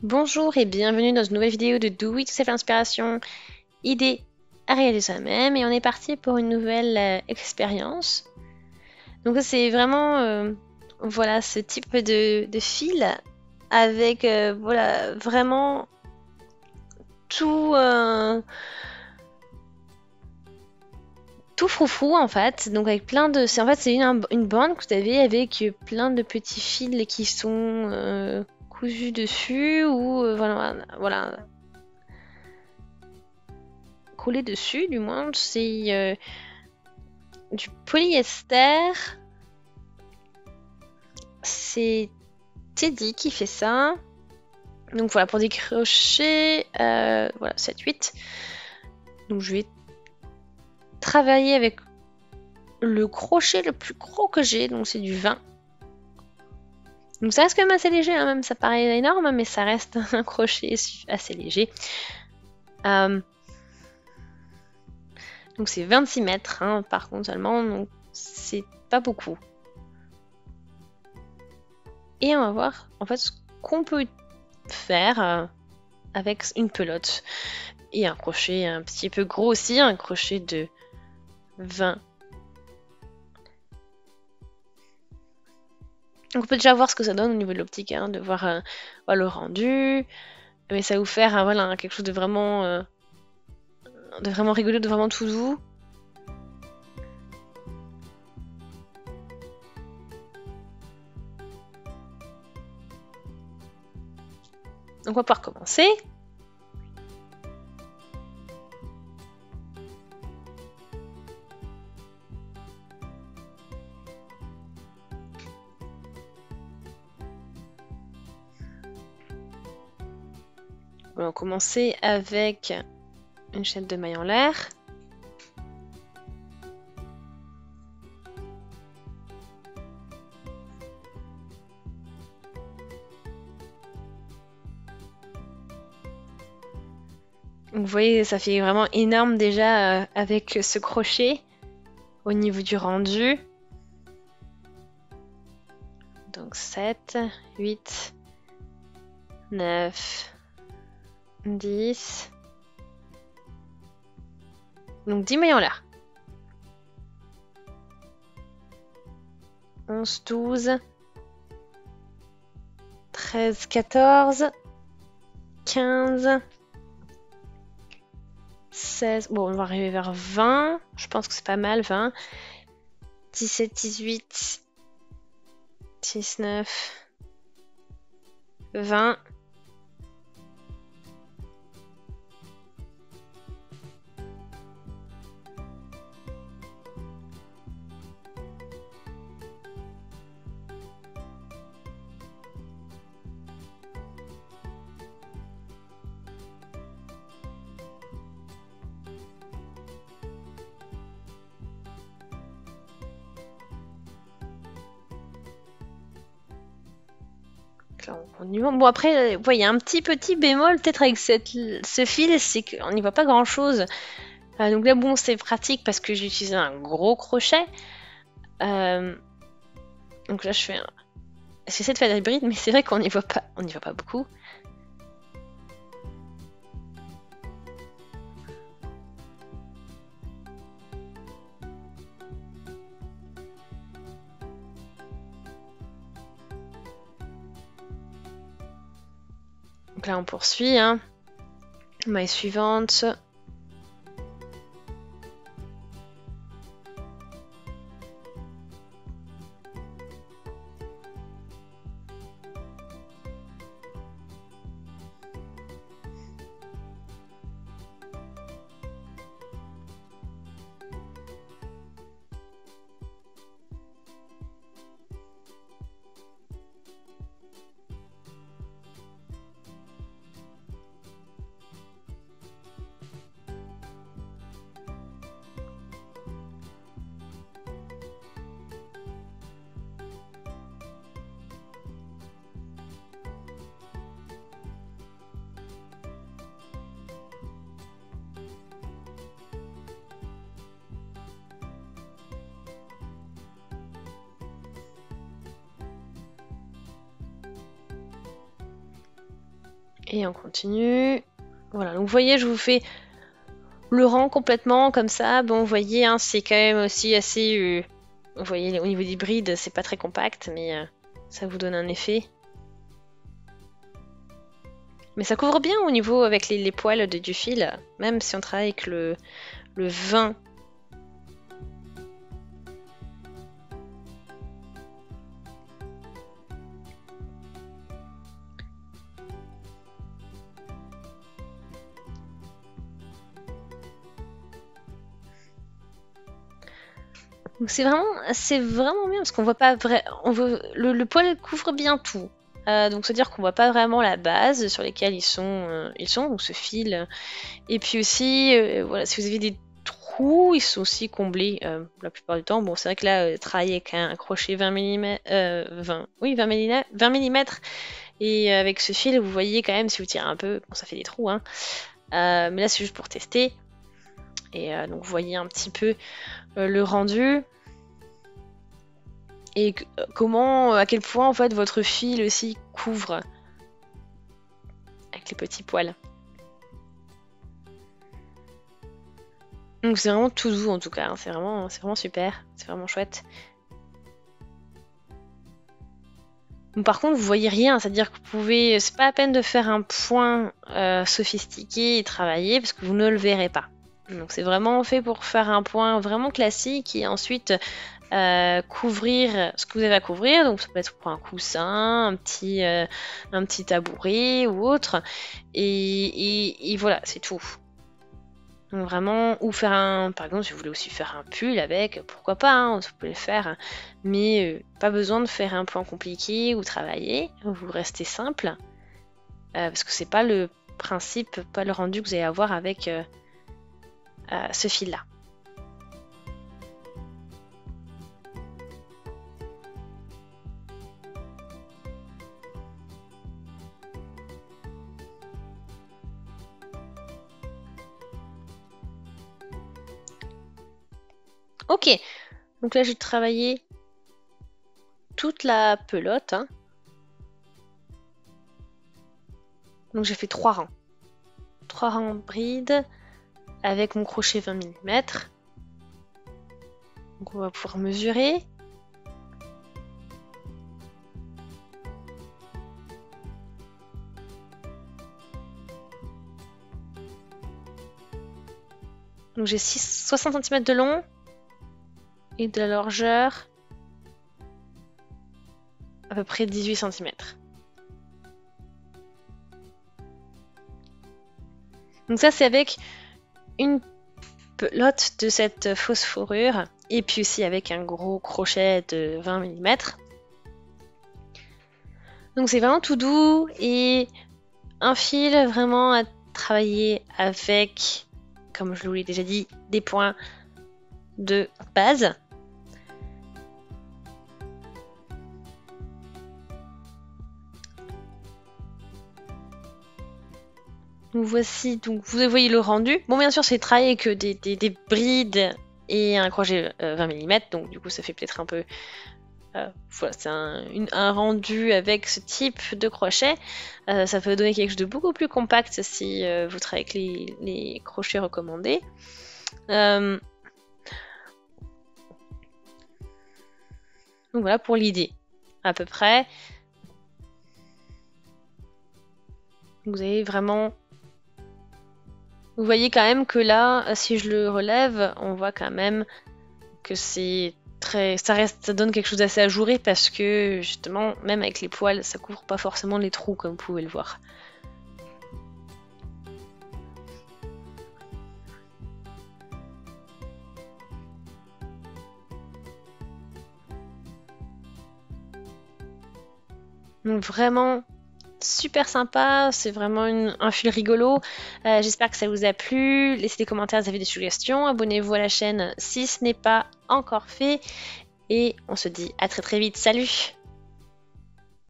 Bonjour et bienvenue dans une nouvelle vidéo de Do It Yourself Inspiration, idée à réaliser soi-même, et on est parti pour une nouvelle expérience. Donc c'est vraiment voilà ce type de fil avec voilà vraiment tout tout froufrou en fait. Donc avec plein de c'est en fait c'est une bande que vous avez avec plein de petits fils qui sont cousus dessus ou voilà collé dessus, du moins. C'est du polyester. C'est Teddy qui fait ça. Donc voilà, pour des crochets, voilà, 7-8. Donc je vais travailler avec le crochet le plus gros que j'ai, donc c'est du 20. Donc ça reste quand même assez léger, hein, même ça paraît énorme, mais ça reste un crochet assez léger. Donc c'est 26 mètres, hein, par contre seulement, donc c'est pas beaucoup. Et on va voir en fait ce qu'on peut faire avec une pelote et un crochet un petit peu gros aussi, un crochet de 20. Donc on peut déjà voir ce que ça donne au niveau de l'optique, hein, de voir le rendu, mais ça va vous faire voilà, quelque chose de vraiment rigolo, de vraiment tout doux. Donc on va pouvoir commencer. On va commencer avec une chaîne de mailles en l'air. Donc vous voyez, ça fait vraiment énorme déjà avec ce crochet au niveau du rendu. Donc 7, 8, 9, 10. Donc 10 mailles en l'air. 11, 12, 13, 14, 15, 16. Bon, on va arriver vers 20. Je pense que c'est pas mal, 20. 17, 18, 19, 20. Bon après, il y a un petit bémol peut-être avec ce fil, c'est qu'on n'y voit pas grand-chose. Donc là, bon, c'est pratique parce que j'ai utilisé un gros crochet. Donc là, j'essaie de faire des hybrides, mais c'est vrai qu'on n'y voit pas beaucoup. Donc là, on poursuit. Hein. Maille suivante. Et on continue. Voilà, donc vous voyez, je vous fais le rang complètement comme ça. Bon, vous voyez, hein, c'est quand même aussi assez... vous voyez, au niveau des brides, c'est pas très compact, mais ça vous donne un effet. Mais ça couvre bien au niveau avec les poils du fil, même si on travaille avec le 20. Donc c'est vraiment bien parce qu'on voit pas le poil couvre bien tout. Donc c'est-à-dire qu'on voit pas vraiment la base sur lesquelles ils sont donc ce fil. Et puis aussi, voilà, si vous avez des trous, ils sont aussi comblés la plupart du temps. Bon, c'est vrai que là, travailler avec un crochet 20 mm, 20 mm, et avec ce fil, vous voyez quand même si vous tirez un peu, bon, ça fait des trous, hein. Mais là, c'est juste pour tester. Et donc, vous voyez un petit peu le rendu. Et comment, à quel point en fait votre fil aussi couvre avec les petits poils. Donc c'est vraiment tout doux en tout cas, hein. C'est vraiment super, c'est vraiment chouette. Donc, par contre vous voyez rien, c'est-à-dire que vous pouvez, c'est pas la peine de faire un point sophistiqué et travaillé parce que vous ne le verrez pas. Donc c'est vraiment fait pour faire un point vraiment classique et ensuite couvrir ce que vous avez à couvrir. Donc ça peut être pour un coussin, un petit tabouret ou autre. Et voilà, c'est tout. Donc vraiment, ou faire par exemple, si vous voulez aussi faire un pull avec, pourquoi pas, hein, vous pouvez le faire, mais pas besoin de faire un point compliqué ou travailler, vous restez simple, parce que c'est pas le principe, pas le rendu que vous allez avoir avec ce fil-là. Ok, donc là j'ai travaillé toute la pelote, hein. Donc j'ai fait 3 rangs. 3 rangs bride avec mon crochet 20 mm. Donc on va pouvoir mesurer. Donc j'ai 60 cm de long et de la largeur à peu près 18 cm. Donc ça c'est avec une pelote de cette fausse fourrure et puis aussi avec un gros crochet de 20 mm. Donc c'est vraiment tout doux et un fil vraiment à travailler avec, comme je vous l'ai déjà dit, des points de base. Donc voici, donc vous voyez le rendu. Bon, bien sûr, c'est travaillé avec des brides et un crochet 20 mm, donc du coup, ça fait peut-être un peu. Voilà, c'est un rendu avec ce type de crochet. Ça peut donner quelque chose de beaucoup plus compact si vous travaillez avec les crochets recommandés. Donc voilà pour l'idée, à peu près. Vous avez vraiment... Vous voyez quand même que là, si je le relève, on voit quand même que c'est très... Ça donne quelque chose d'assez ajouré parce que justement, même avec les poils, ça couvre pas forcément les trous comme vous pouvez le voir. Donc vraiment super sympa, c'est vraiment un fil rigolo. J'espère que ça vous a plu. Laissez des commentaires si vous avez des suggestions. Abonnez-vous à la chaîne si ce n'est pas encore fait. Et on se dit à très très vite. Salut!